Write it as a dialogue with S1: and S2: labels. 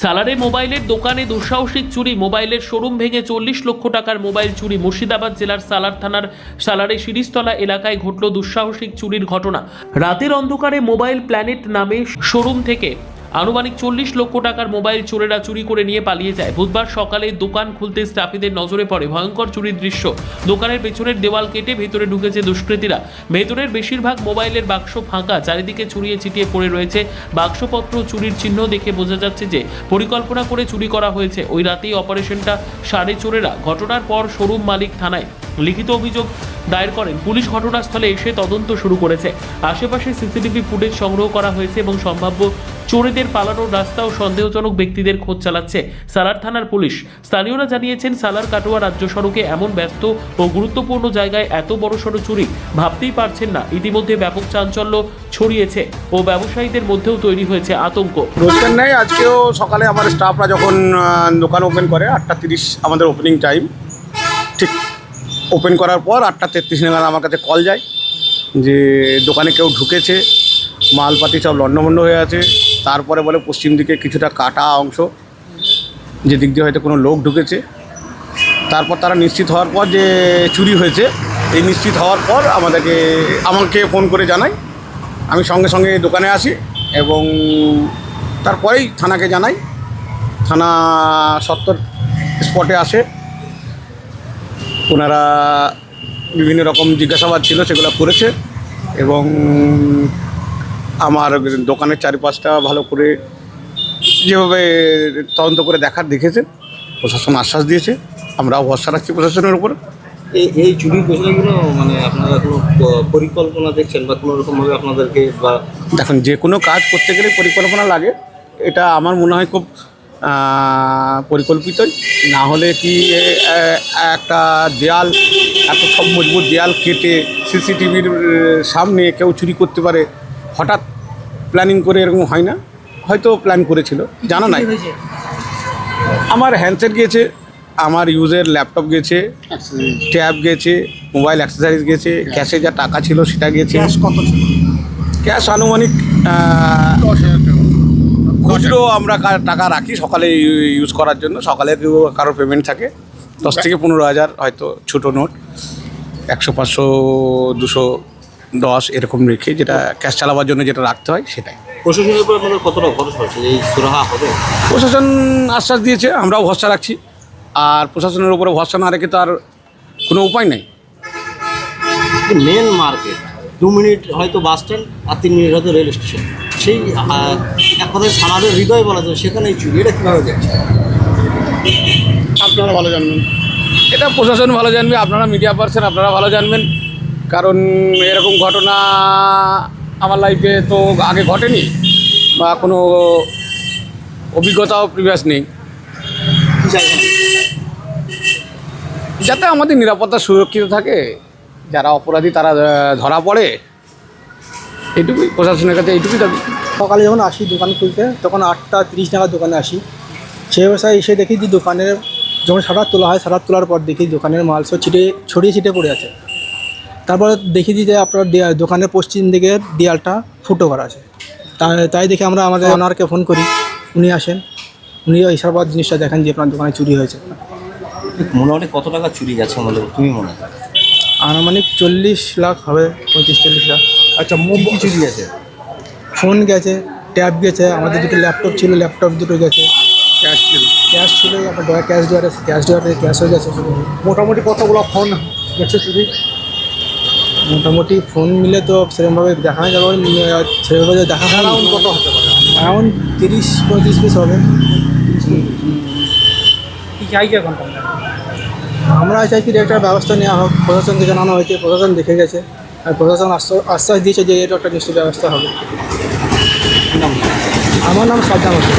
S1: সালারে মোবাইলের দোকানে দুঃসাহসিক চুরি, মোবাইলের শোরুম ভেঙে 40 লক্ষ টাকার মোবাইল চুরি। মুর্শিদাবাদ জেলার সালার থানার সালারে শিরিষতলা এলাকায় ঘটল দুঃসাহসিক চুরির ঘটনা। রাতের অন্ধকারে মোবাইল প্ল্যানেট নামে শোরুম থেকে আনুমানিক 40 লক্ষ টাকার মোবাইল চোরেরা চুরি করে নিয়ে পালিয়ে যায়। বুধবার সকালে দোকান খুলতে স্টাফিদের নজরে পড়ে ভয়ঙ্কর চুরির দৃশ্য। দোকানের পেছনের দেওয়াল কেটে ভেতরে ঢুকেছে দুষ্কৃতীরা। ভেতরের বেশিরভাগ মোবাইলের বাক্স ফাঁকা, চারিদিকে ছড়িয়ে ছিটিয়ে পড়ে রয়েছে বাক্সপত্র। চুরির চিহ্ন দেখে বোঝা যাচ্ছে যে পরিকল্পনা করে চুরি করা হয়েছে। ওই রাতেই অপারেশনটা সারে চোরেরা। ঘটনার পর শোরুম মালিক থানায় লিখিত অভিযোগ দায়ের করেন। পুলিশ ঘটনাস্থলে এসে তদন্ত শুরু করেছে। আশেপাশে সিসিটিভি ফুটেজ সংগ্রহ করা হয়েছে এবং সম্ভাব্য চোরেদের পালানোর রাস্তা ও সন্দেহজনক ব্যক্তিদের খোঁজ চালাচ্ছে সালার থানার পুলিশ। স্থানীয়রা জানিয়েছেন, সালার কাটোয়া রাজ্য সড়কে এমন ব্যস্ত ও গুরুত্বপূর্ণ জায়গায় এত বড়সড় চুরি ভাবতেই পারছেন না। ইতিমধ্যে ব্যাপক চাঞ্চল্য ছড়িয়েছে ও ব্যবসায়ীদের মধ্যেও তৈরি হয়েছে আতঙ্ক।
S2: রোজকার নেই, আজকেও সকালে আমার স্টাফরা যখন দোকান ওপেন করে 8:30 আমাদের ওপেনিং টাইম, ঠিক ওপেন করার পর 8:33 নাগাদ আমার কাছে কল যায় যে দোকানে কেউ ঢুকেছে, মালপাতি সব লণ্ডভণ্ড হয়ে আছে। তারপরে বলে পশ্চিম দিকে কিছুটা কাটা অংশ, যে দিক দিয়ে হয়তো কোনো লোক ঢুকেছে। তারপর তারা নিশ্চিত হওয়ার পর যে চুরি হয়েছে, এই নিশ্চিত হওয়ার পর আমাকে ফোন করে জানায়। আমি সঙ্গে সঙ্গে দোকানে আসি এবং তারপরেই থানাকে জানাই। থানা সত্তর স্পটে আসে। ওনারা বিভিন্ন রকম জিজ্ঞাসাবাদ ছিল, সেগুলো করেছে এবং আমার দোকানের চারিপাশটা ভালো করে যেভাবে তদন্ত করে দেখেছেন। প্রশাসন আশ্বাস দিয়েছে, আমরাও ভরসা রাখছি প্রশাসনের উপর।
S3: এই চুরির পেছনেগুলো মানে আপনারা কোনো পরিকল্পনা দেখছেন বা কোনো রকমভাবে আপনাদেরকে বা
S2: দেখুন, যে কোনো কাজ করতে গেলে পরিকল্পনা লাগে। এটা আমার মনে হয় খুব পরিকল্পিতই। না হলে কি একটা দেয়াল, এত সব মজবুত দেয়াল কেটে সিসিটিভির সামনে কেউ চুরি করতে পারে? হঠাৎ প্ল্যানিং করে এরকম হয় না, হয়তো প্ল্যান করেছিল, জানা নাই। আমার হ্যান্ডসেট গেছে, আমার ইউজের ল্যাপটপ গেছে, ট্যাব গেছে, মোবাইল অ্যাক্সেসরিজ গেছে, ক্যাশে যা টাকা ছিল সেটা গেছে।
S3: কত ছিল?
S2: ক্যাশ আনুমানিক 10,000 টাকা। খুচরো আমরা টাকা রাখি সকালে ইউজ করার জন্য। সকালে কারোর পেমেন্ট থাকে 10 থেকে 15,000, হয়তো ছোটো নোট 100, 500, 210 এরকম রেখে, যেটা ক্যাশ চালাবার জন্য যেটা রাখতে হয় সেটাই।
S3: প্রশাসনের উপর আপনাদের কতটা ভরসা হচ্ছে এই সুরাহা হবে?
S2: প্রশাসন আশ্বাস দিয়েছে, আমরাও ভরসা রাখছি। আর প্রশাসনের উপরে ভরসা না রেখে তো আর কোনো উপায় নেই।
S3: মেন মার্কেট 2 মিনিট হয়তো বাস স্ট্যান্ড আর 3 মিনিট হয়তো রেল স্টেশন, সেই এক কথায় সালারের হৃদয় বলা যায়, সেখানে এই চুরি। এটা কীভাবে যাচ্ছে
S2: আপনারা ভালো জানবেন, এটা প্রশাসন ভালো জানবে, আপনারা মিডিয়া পার্সন আপনারা ভালো জানবেন। কারণ এরকম ঘটনা আমার লাইফে তো আগে ঘটেনি বা কোনো অভিজ্ঞতাও প্রিভিয়াস নেই। যাতে আমাদের নিরাপত্তা সুরক্ষিত থাকে, যারা অপরাধী তারা ধরা পড়ে, এইটুকুই প্রশাসনের কাছে, এইটুকুই দাবি।
S4: সকালে যখন আসি দোকান খুলতে, তখন 8:30 নাগাদ দোকানে আসি। সেই অবস্থায় এসে দেখি যে দোকানের যখন শাটার তোলা হয়, শাটার তোলার পর দেখি দোকানের মাল সব ছড়িয়ে ছিটে পড়ে আছে। তারপর দেখি যে আপনার দোকানের পশ্চিম দিকের দেয়ালটা ফুটো করা আছে। তাই দেখে আমরা আমাদের ওনারকে ফোন করি, উনি আসেন, উনি এইসব জিনিসটা দেখেন যে আপনার দোকানে চুরি হয়েছে।
S3: মোটামুটি কত টাকা চুরি গেছে আমাদের তুমি মনে হয়?
S4: আনুমানিক 40 লাখ হবে, 35-40 লাখ।
S3: আচ্ছা, মোবাইল চুরি গেছে,
S4: ফোন গেছে, ট্যাব গেছে, আমাদের দুটো ল্যাপটপ ছিল, ল্যাপটপ দুটো গেছে, ক্যাশ ছিল আপনার ক্যাশ ড্রয়ারে ক্যাশ হয়ে গেছে।
S3: মোটামুটি কতগুলো ফোন গেছে চুরি?
S4: মোটামুটি ফোন মিলে তো সেরকমভাবে দেখানো যাবে, সেরকমভাবে দেখা
S3: অ্যারাউন্ড কত হতে পারে?
S4: অ্যারাউন্ড 30-35 পিস হবে।
S3: কি চাইছে এখন?
S4: আমরা চাইছি যে একটা ব্যবস্থা নেওয়া হোক। প্রশাসনকে জানানো হয়েছে, প্রশাসন দেখে গেছে, আর প্রশাসন আশ্বাস দিয়েছে যে এর একটা নিশ্চিত ব্যবস্থা হবে। আমার নাম সাজ্জাদ হোসেন।